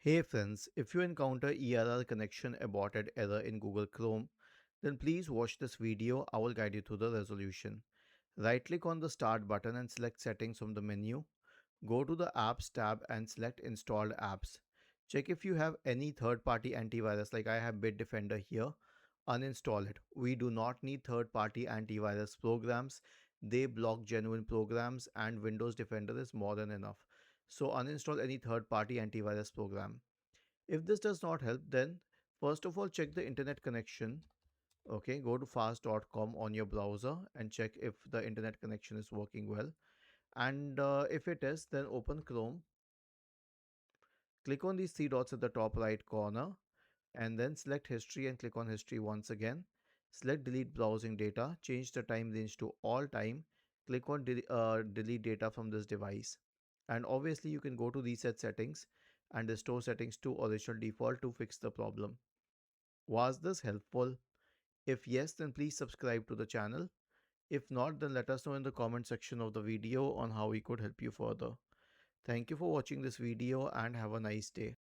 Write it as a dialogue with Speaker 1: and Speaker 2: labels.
Speaker 1: Hey friends, if you encounter ERR connection aborted error in Google Chrome, then please watch this video. I will guide you through the resolution. Right click on the start button and select settings from the menu. Go to the apps tab and select installed apps. Check if you have any third-party antivirus like I have Bitdefender here. Uninstall it. We do not need third-party antivirus programs. They block genuine programs and Windows Defender is more than enough. So uninstall any third-party antivirus program. If this does not help, then first of all check the internet connection. Okay, go to fast.com on your browser and check if the internet connection is working well. And if it is, then open Chrome. Click on these three dots at the top right corner and then select history and click on history once again. Select delete browsing data, change the time range to all time, click on delete data from this device. And obviously you can go to reset settings and restore settings to original default to fix the problem. Was this helpful? If yes, then please subscribe to the channel. If not, then let us know in the comment section of the video on how we could help you further. Thank you for watching this video and have a nice day.